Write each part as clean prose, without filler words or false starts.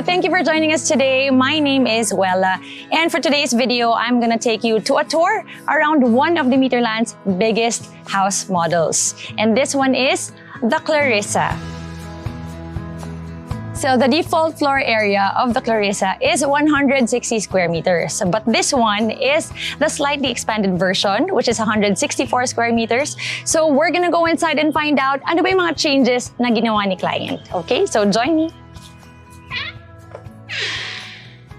Thank you for joining us today. My name is Wella, and for today's video, I'm gonna take you to a tour around one of Demeterland's biggest house models. And this one is the Clarissa. So the default floor area of the Clarissa is 160 square meters. But this one is the slightly expanded version, which is 164 square meters. So we're gonna go inside and find out ano ba yung mga changes na ginawa ni client. Okay, so join me.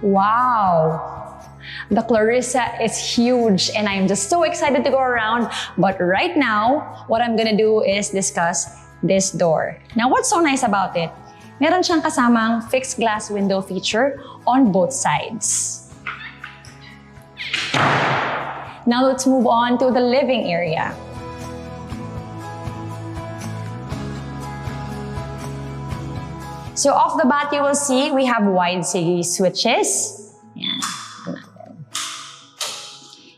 Wow! The Clarissa is huge and I'm just so excited to go around. But right now, what I'm gonna do is discuss this door. Now, what's so nice about it? Meron siyang kasamang fixed glass window feature on both sides. Now let's move on to the living area. So off the bat, you will see we have wide series switches. Yan.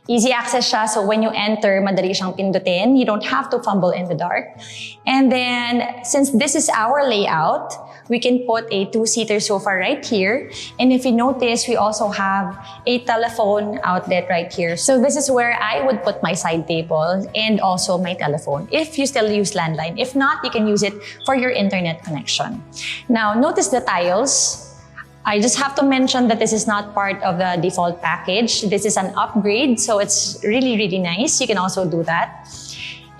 Easy access siya, so when you enter, madali siyang pindutin. You don't have to fumble in the dark. And then, since this is our layout, we can put a two-seater sofa right here. And if you notice, we also have a telephone outlet right here. So this is where I would put my side table and also my telephone, if you still use landline. If not, you can use it for your internet connection. Now, notice the tiles. I just have to mention that this is not part of the default package. This is an upgrade, so it's really, really nice. You can also do that.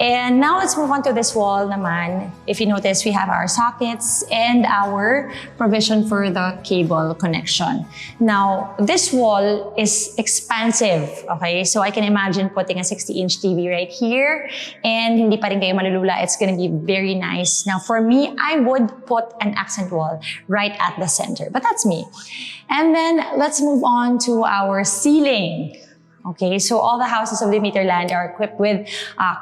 And now let's move on to this wall naman. If you notice, we have our sockets and our provision for the cable connection. Now, this wall is expansive, okay? So I can imagine putting a 60-inch TV right here and hindi pa rin kayo malulula. It's gonna be very nice. Now, for me, I would put an accent wall right at the center, but that's me. And then let's move on to our ceiling. Okay, so all the houses of Demeterland are equipped with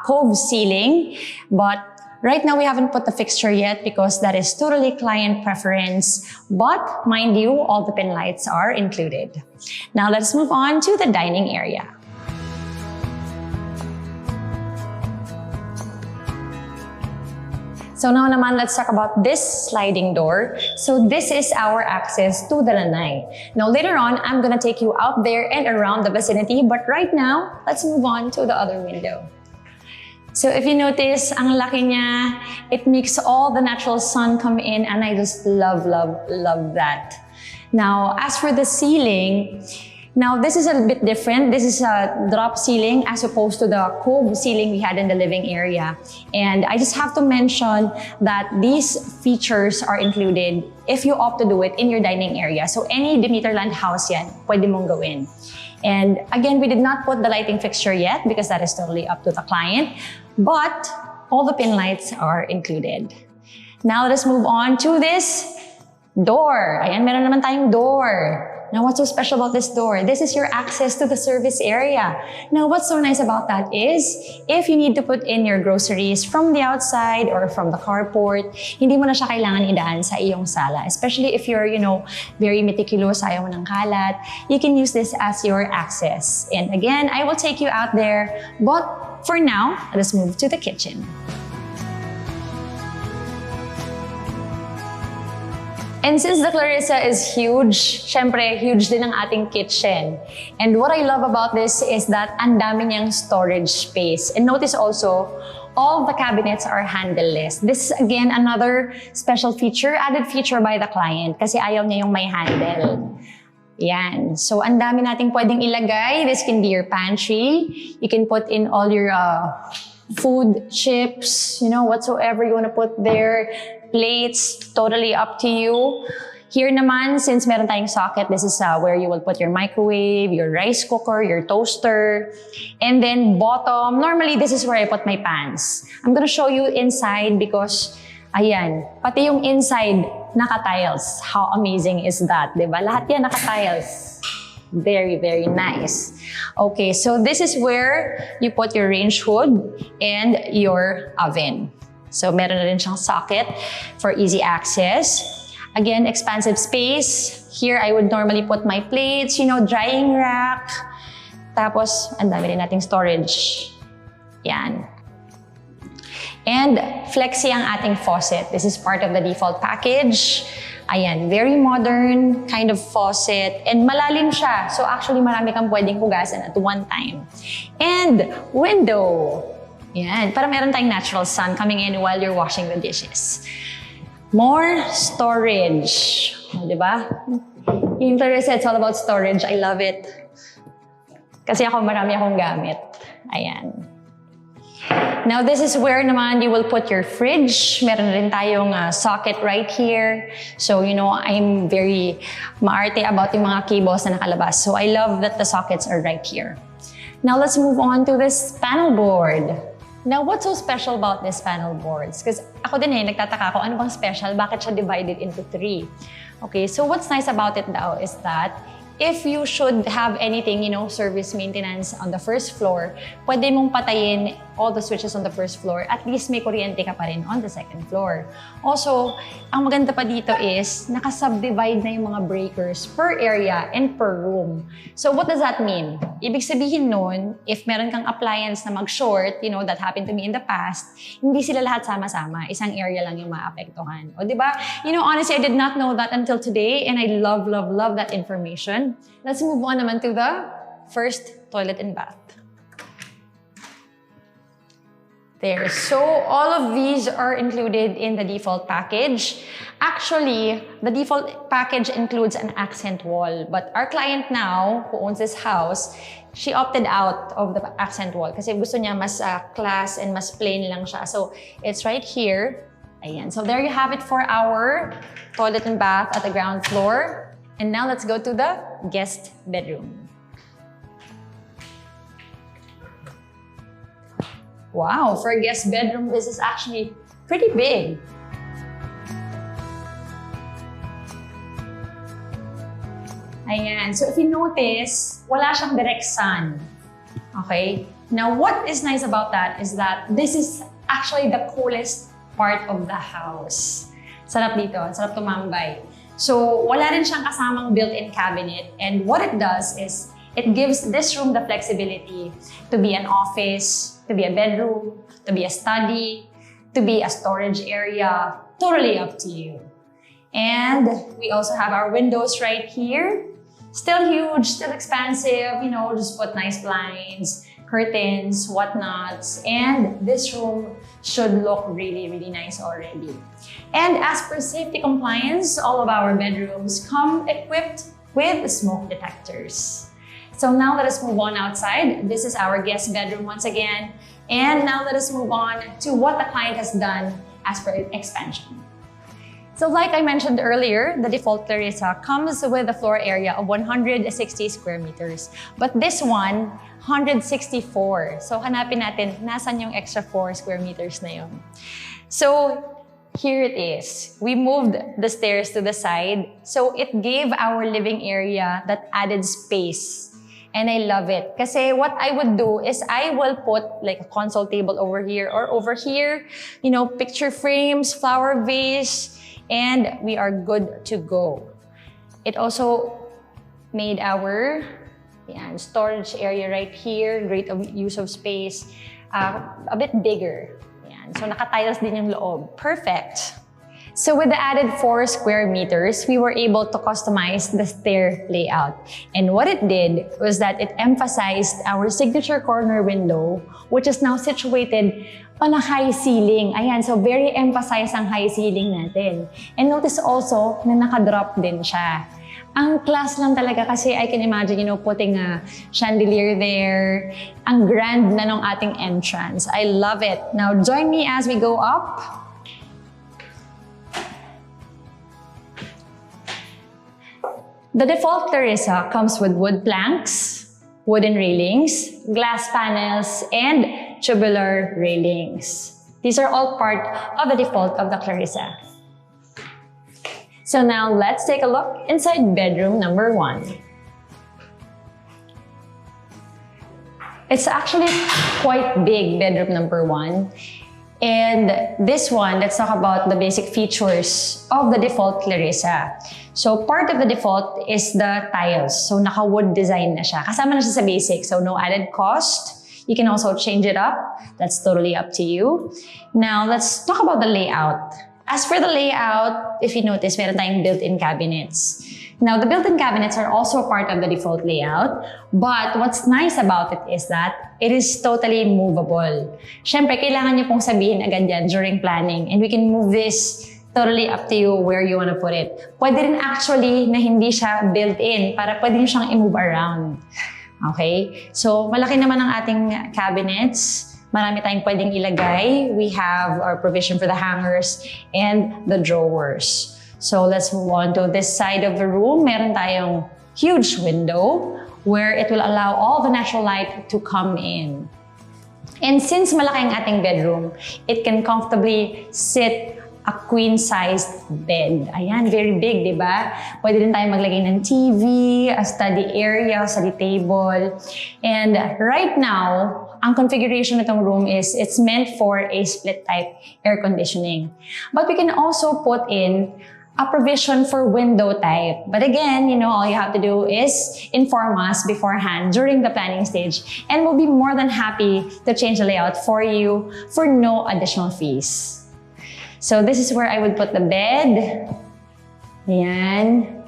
cove ceiling, but right now we haven't put the fixture yet because that is totally client preference. But mind you, all the pin lights are included. Now let's move on to the dining area. So now naman, let's talk about this sliding door. So this is our access to the lanai. Now later on, I'm gonna take you out there and around the vicinity, but right now, let's move on to the other window. So if you notice, ang laki niya, it makes all the natural sun come in, and I just love, love, love that. Now, as for the ceiling, now, this is a bit different. This is a drop ceiling as opposed to the cove ceiling we had in the living area. And I just have to mention that these features are included if you opt to do it in your dining area. So any Demeterland house yan, pwede mong gawin. And again, we did not put the lighting fixture yet because that is totally up to the client. But all the pin lights are included. Now, let us move on to this door. Ayan, meron naman tayong door. Now, what's so special about this door? This is your access to the service area. Now, what's so nice about that is, if you need to put in your groceries from the outside or from the carport, hindi mo na siya kailangan idaan sa iyong sala. Especially if you're, very meticulous, ayaw mo ng kalat, you can use this as your access. And again, I will take you out there. But for now, let's move to the kitchen. And since the Clarissa is huge, syempre, huge din ang ating kitchen. And what I love about this is that ang dami niyang storage space. And notice also, all the cabinets are handleless. This is again another special feature, added feature by the client kasi ayaw niya yung may handle. Yan. So, ang dami nating pwedeng ilagay. This can be your pantry. You can put in all your food, chips, whatsoever you want to put there. Plates, totally up to you. Here naman, since meron tayong socket, this is where you will put your microwave, your rice cooker, your toaster. And then bottom, normally this is where I put my pans. I'm gonna show you inside because, ayan, pati yung inside, naka-tiles. How amazing is that, diba? Lahat yan naka-tiles. Very, very nice. Okay, so this is where you put your range hood and your oven. So, meron na rin siyang socket for easy access. Again, expansive space. Here, I would normally put my plates, drying rack. Tapos, ang dami rin nating storage. Yan. And flexi ang ating faucet. This is part of the default package. Ayan, very modern kind of faucet and malalim siya. So actually marami kang pwedeng hugasan at one time. And window. Yan, para meron tayong natural sun coming in while you're washing the dishes. More storage. O, diba? Yung Clarissa, it's all about storage. I love it. Kasi marami akong gamit. Ayan. Now, this is where naman you will put your fridge. Meron rin tayong socket right here. So, you know, I'm very maarte about yung mga cables na nakalabas. So, I love that the sockets are right here. Now, let's move on to this panel board. Now, what's so special about these panel boards? Because ako din nagtataka ako, ano bang special? Bakit siya divided into 3? Okay, so what's nice about it now is that if you should have anything, you know, service maintenance on the first floor, pwede mong patayin all the switches on the first floor. At least may kuryente ka pa rin on the second floor. Also, ang maganda pa dito is naka-subdivide na yung mga breakers per area and per room. So what does that mean? Ibig sabihin nun, if meron kang appliance na mag-short, you know, that happened to me in the past, hindi sila lahat sama-sama. Isang area lang yung maapektuhan. O diba? You know, honestly, I did not know that until today and I love, love, love that information. Let's move on naman to the first toilet and bath. There. So all of these are included in the default package. Actually, the default package includes an accent wall. But our client now, who owns this house, she opted out of the accent wall kasi gusto niya mas class and mas plain lang siya. So it's right here. Ayan. So there you have it for our toilet and bath at the ground floor. And now let's go to the guest bedroom. Wow, for a guest bedroom, this is actually pretty big. Ayan, so if you notice, wala siyang direct sun. Okay? Now, what is nice about that is that this is actually the coolest part of the house. Sarap dito, sarap tumambay. So, wala rin siyang kasamang built-in cabinet. And what it does is, it gives this room the flexibility to be an office, to be a bedroom, to be a study, to be a storage area. Totally up to you. And we also have our windows right here. Still huge, still expansive, you know, just put nice blinds, curtains, whatnots. And this room should look really, really nice already. And as per safety compliance, all of our bedrooms come equipped with smoke detectors. So now let us move on outside. This is our guest bedroom once again. And now let us move on to what the client has done as per expansion. So like I mentioned earlier, the default Clarissa comes with a floor area of 160 square meters. But this one, 164. So hanapin natin, nasan yung extra 4 square meters na yun. So here it is. We moved the stairs to the side. So it gave our living area that added space. And I love it. Kasi what I would do is I will put like a console table over here or over here, you know, picture frames, flower vase, and we are good to go. It also made our storage area right here, great use of space, a bit bigger. So naka-tiles din yung loob. Perfect. So with the added 4 square meters, we were able to customize the stair layout. And what it did was that it emphasized our signature corner window, which is now situated on a high ceiling. Ayan, so very emphasized ang high ceiling natin. And notice also na naka-drop din siya. Ang class lang talaga kasi I can imagine, you know, putting a chandelier there. Ang grand na ng ating entrance. I love it. Now join me as we go up. The default Clarissa comes with wood planks, wooden railings, glass panels, and tubular railings. These are all part of the default of the Clarissa. So now let's take a look inside bedroom number 1. It's actually quite big, bedroom number 1. And this one, let's talk about the basic features of the default Clarissa. So part of the default is the tiles. So naka-wood design na siya. Kasama na siya sa basic, so no added cost. You can also change it up. That's totally up to you. Now, let's talk about the layout. As for the layout, if you notice, meron tayong built-in cabinets. Now, the built-in cabinets are also part of the default layout, but what's nice about it is that it is totally movable. Siyempre, kailangan niyo pong sabihin agad yan during planning, and we can move this totally up to you where you want to put it. Pwede rin actually na hindi siya built-in para pwede niyo siyang i-move around. Okay? So, malaki naman ang ating cabinets. Marami tayong pwedeng ilagay. We have our provision for the hangers and the drawers. So let's move on to this side of the room. Meron tayong huge window where it will allow all the natural light to come in. And since malaki ang ating bedroom, it can comfortably sit a queen-sized bed. Ayan, very big, di ba? Pwede din tayong maglagay ng TV, a study area, study table. And right now, ang configuration nitong room is it's meant for a split-type air conditioning. But we can also put in a provision for window type. But again, all you have to do is inform us beforehand during the planning stage, and we'll be more than happy to change the layout for you for no additional fees. So this is where I would put the bed. Ayan.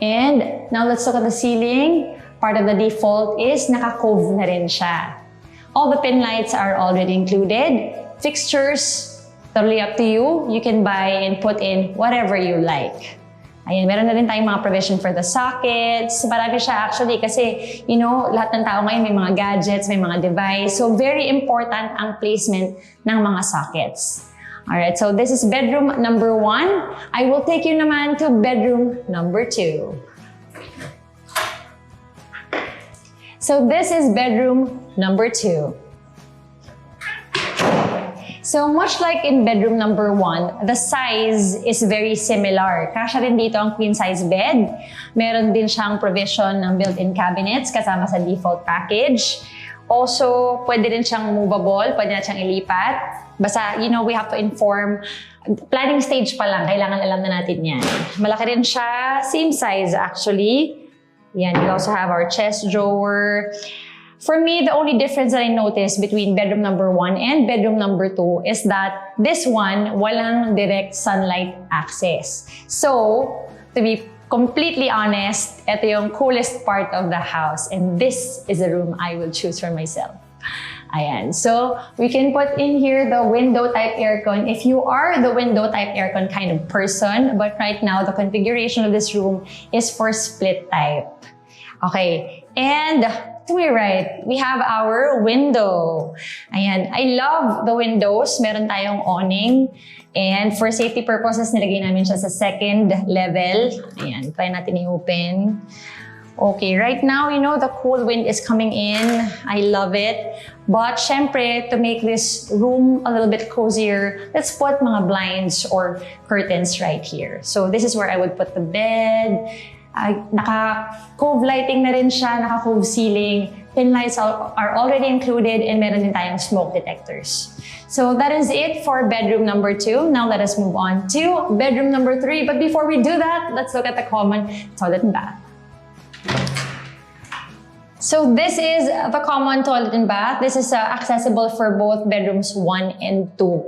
And now let's look at the ceiling. Part of the default is naka-cove na rin siya. All the pin lights are already included. Fixtures, totally up to you. You can buy and put in whatever you like. Ayan, meron na rin tayong mga provision for the sockets. Marami siya actually kasi, lahat ng tao ngayon may mga gadgets, may mga device. So, very important ang placement ng mga sockets. Alright, so this is bedroom number 1. I will take you naman to bedroom number 2. So, this is bedroom number 2. So much like in bedroom number 1, the size is very similar. Kasya rin dito ang queen-size bed. Meron din siyang provision ng built-in cabinets kasama sa default package. Also, pwede rin siyang movable, pwede na siyang ilipat. Basta, we have to inform. Planning stage pa lang, kailangan alam na natin yan. Malaki rin siya, same size actually. Yan, we also have our chest drawer. For me, the only difference that I noticed between bedroom number 1 and bedroom number 2 is that this one, walang direct sunlight access. So, to be completely honest, ito yung coolest part of the house. And this is the room I will choose for myself. Ayan. So, we can put in here the window type aircon if you are the window type aircon kind of person. But right now, the configuration of this room is for split type. Okay. And to my right, we have our window. Ayan. I love the windows. Meron tayong awning. And for safety purposes, nilagay namin siya sa second level. Ayan. Try natin i-open. Okay. Right now, the cool wind is coming in. I love it. But syempre, to make this room a little bit cozier, let's put mga blinds or curtains right here. So this is where I would put the bed. Naka-cove lighting na rin siya, naka-cove ceiling. Pin lights are already included, and meron din tayong smoke detectors. So that is it for bedroom number 2. Now let us move on to bedroom number 3. But before we do that, let's look at the common toilet and bath. So this is the common toilet and bath. This is accessible for both bedrooms 1 and 2.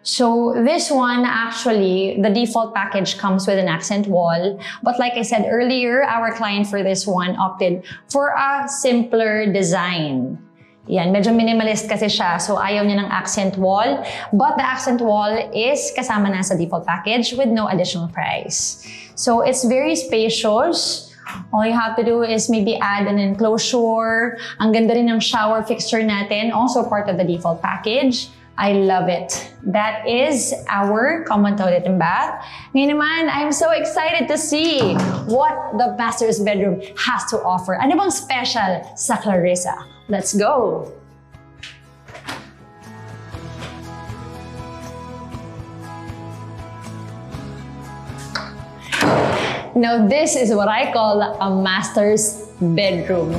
So this one, actually, the default package comes with an accent wall. But like I said earlier, our client for this one opted for a simpler design. Yan, medyo minimalist kasi siya, so ayaw niya ng accent wall. But the accent wall is kasama na sa default package with no additional price. So it's very spacious. All you have to do is maybe add an enclosure. Ang ganda rin ng shower fixture natin, also part of the default package. I love it. That is our common toilet and bath. Ngayon naman, I'm so excited to see what the master's bedroom has to offer. Ano bang special sa Clarissa? Let's go! Now, this is what I call a master's bedroom.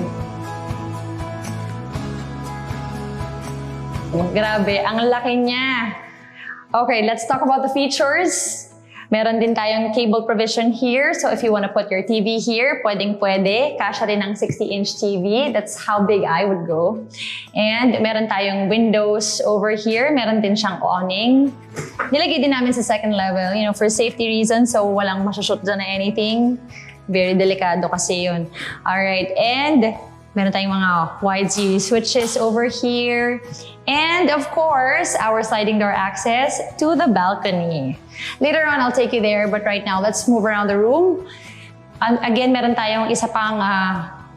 Grabe, ang laki niya. Okay, let's talk about the features. Meron din tayong cable provision here. So if you want to put your TV here, pwedeng-pwede. Kasya rin ng 60-inch TV. That's how big I would go. And meron tayong windows over here. Meron din siyang awning. Nilagay din namin sa second level, for safety reasons. So walang masushoot dyan na anything. Very delikado kasi yun. Alright, and meron tayong mga wide series switches over here. And of course, our sliding door access to the balcony. Later on, I'll take you there, but right now, let's move around the room. And again, meron tayong isa pang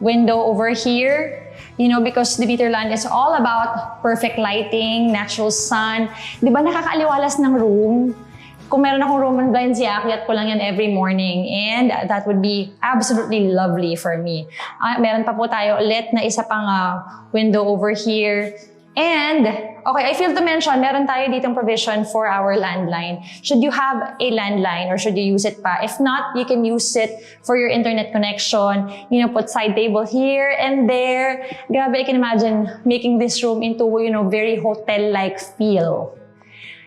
window over here. Because Demeterland is all about perfect lighting, natural sun. Di ba nakakaaliwalas ng room? Kung meron akong room and blinds, iakyat ko lang yan every morning. And that would be absolutely lovely for me. Meron pa po tayo ulit na isa pang window over here. And, okay, I failed to mention, meron tayo ditong provision for our landline. Should you have a landline or should you use it pa? If not, you can use it for your internet connection. Put side table here and there. Grabe, I can imagine making this room into, very hotel-like feel.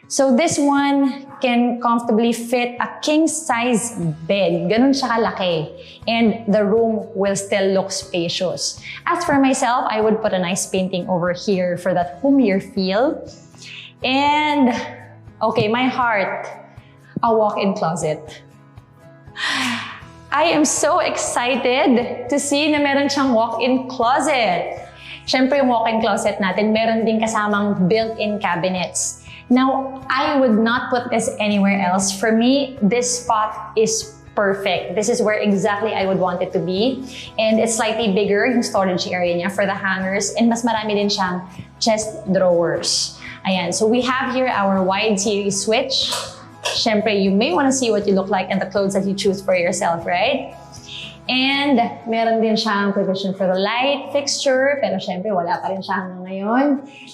So this one can comfortably fit a king-size bed. Ganun siya kalaki. And the room will still look spacious. As for myself, I would put a nice painting over here for that homier feel. And, okay, my heart, a walk-in closet. I am so excited to see na meron siyang walk-in closet. Siyempre, yung walk-in closet natin, meron din kasamang built-in cabinets. Now, I would not put this anywhere else. For me, this spot is perfect. This is where exactly I would want it to be. And it's slightly bigger, yung storage area niya for the hangers. And mas marami din siyang chest drawers. Ayan, so we have here our wide series switch. Siyempre, you may want to see what you look like and the clothes that you choose for yourself, right? And meron din siyang provision for the light fixture, pero syempre wala pa rin siya hanggang ngayon.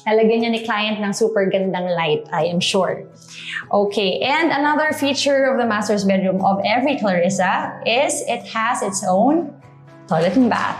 Nalagyan niya ni client ng super gandang light, I am sure. Okay, and another feature of the master's bedroom of every Clarissa is it has its own toilet and bath.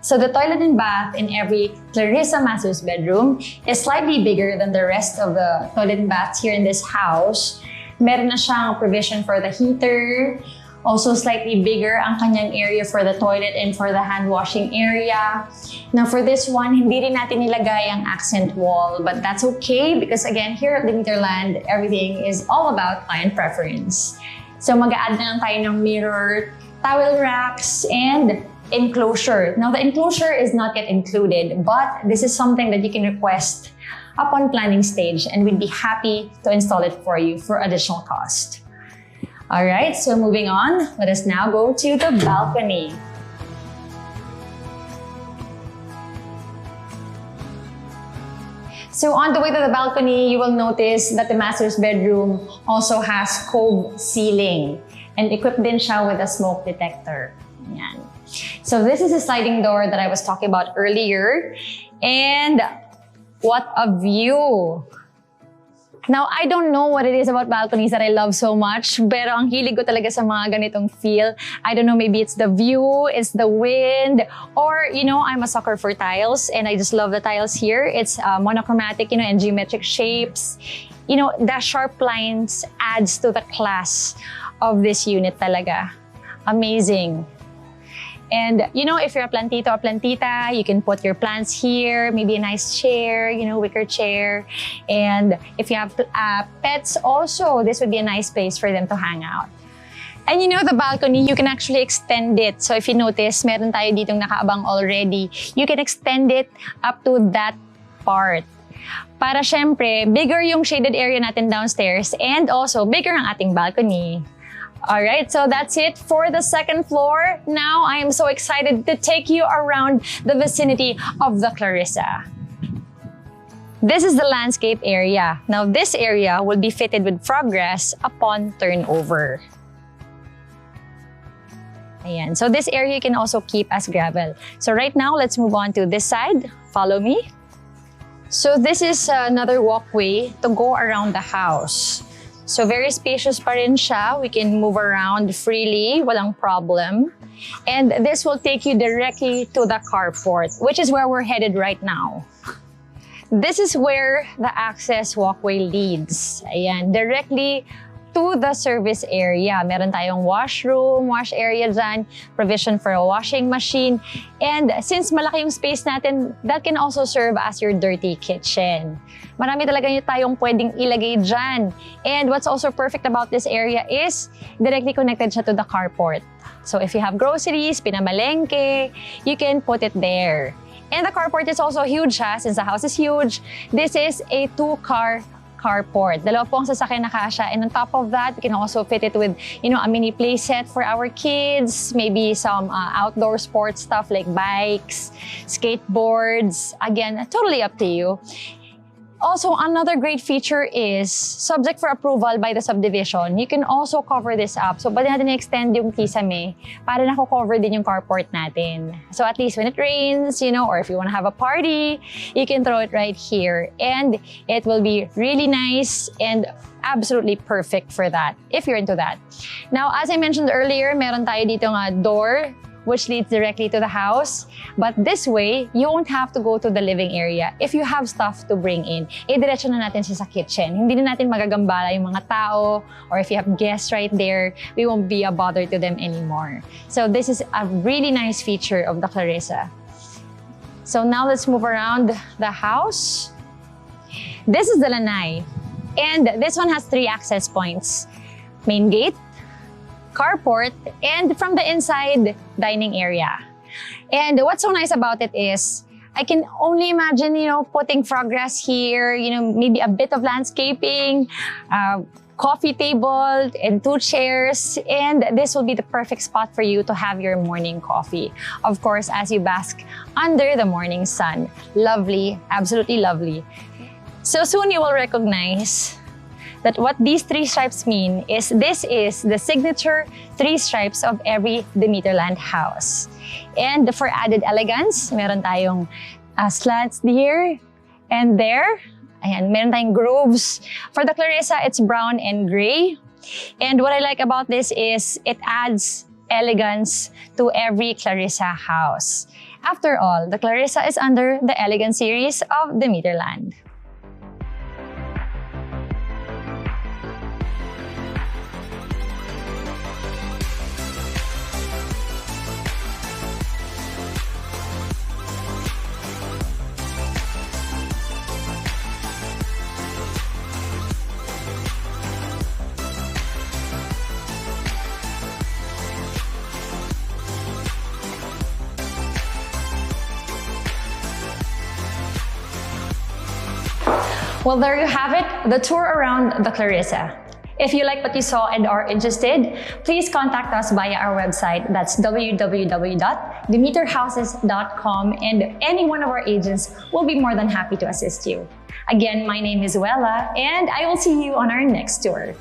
So the toilet and bath in every Clarissa master's bedroom is slightly bigger than the rest of the toilet and baths here in this house. Meron na siyang provision for the heater. Also slightly bigger ang kanyang area for the toilet and for the hand washing area. Now for this one, hindi rin natin nilagay ang accent wall, but that's okay because again, here at Demeterland, everything is all about client preference. So mag-a-add na lang tayo ng mirror, towel racks, and enclosure. Now the enclosure is not yet included, but this is something that you can request upon planning stage and we'd be happy to install it for you for additional cost. Alright, so moving on, let us now go to the balcony. So on the way to the balcony, you will notice that the master's bedroom also has cove ceiling and equipped din siya with a smoke detector. Yan. So this is a sliding door that I was talking about earlier. And what a view! Now, I don't know what it is about balconies that I love so much, pero ang hilig ko talaga sa mga ganitong feel. I don't know, maybe it's the view, it's the wind, or, I'm a sucker for tiles, and I just love the tiles here. It's monochromatic, and geometric shapes. The sharp lines adds to the class of this unit talaga. Amazing. And, if you're a plantito or plantita, you can put your plants here, maybe a nice chair, wicker chair. And if you have pets also, this would be a nice place for them to hang out. And the balcony, you can actually extend it. So if you notice, meron tayo ditong nakaabang already. You can extend it up to that part. Para syempre, bigger yung shaded area natin downstairs and also bigger ang ating balcony. Alright, so that's it for the second floor. Now, I am so excited to take you around the vicinity of the Clarissa. This is the landscape area. Now, this area will be fitted with frog grass upon turnover. Ayan. So this area you can also keep as gravel. So right now, let's move on to this side. Follow me. So this is another walkway to go around the house. So very spacious pa rin siya. We can move around freely, walang problem. And this will take you directly to the carport, which is where we're headed right now. This is where the access walkway leads. Ayan, directly to the service area. Meron tayong washroom, wash area dyan, provision for a washing machine. And since malaki yung space natin, that can also serve as your dirty kitchen. Marami talaga tayong pwedeng ilagay dyan. And what's also perfect about this area is directly connected siya to the carport. So if you have groceries, pinamalengke, you can put it there. And the carport is also huge since the house is huge. This is a 2-car carport. Dalawa pong sasakyan na kasya. And on top of that, we can also fit it with, a mini play set for our kids, maybe some outdoor sports stuff like bikes, skateboards. Again, totally up to you. Also, another great feature is, subject for approval by the subdivision, you can also cover this up. So, pwede natin i-extend yung kisame para nako-cover din yung carport natin. So, at least when it rains, or if you want to have a party, you can throw it right here. And it will be really nice and absolutely perfect for that, if you're into that. Now, as I mentioned earlier, meron tayo dito nga door, which leads directly to the house. But this way, you won't have to go to the living area. If you have stuff to bring in, diretso na natin siya sa kitchen. Hindi na natin magagambala yung mga tao, or if you have guests right there, we won't be a bother to them anymore. So this is a really nice feature of the Clarissa. So now let's move around the house. This is the lanai. And this one has 3 access points. Main gate, carport, and from the inside, dining area. And what's so nice about it is, I can only imagine, putting frog grass here, maybe a bit of landscaping, coffee table, and 2 chairs, and this will be the perfect spot for you to have your morning coffee. Of course, as you bask under the morning sun. Lovely, absolutely lovely. So soon you will recognize that what these 3 stripes mean is this is the signature 3 stripes of every Demeterland house. And for added elegance, meron tayong slats here and there. Ayan, meron tayong grooves. For the Clarissa, it's brown and gray. And what I like about this is it adds elegance to every Clarissa house. After all, the Clarissa is under the Elegant series of Demeterland. Well, there you have it, the tour around the Clarissa. If you like what you saw and are interested, please contact us via our website. That's www.demeterhouses.com, and any one of our agents will be more than happy to assist you. Again, my name is Wella, and I will see you on our next tour.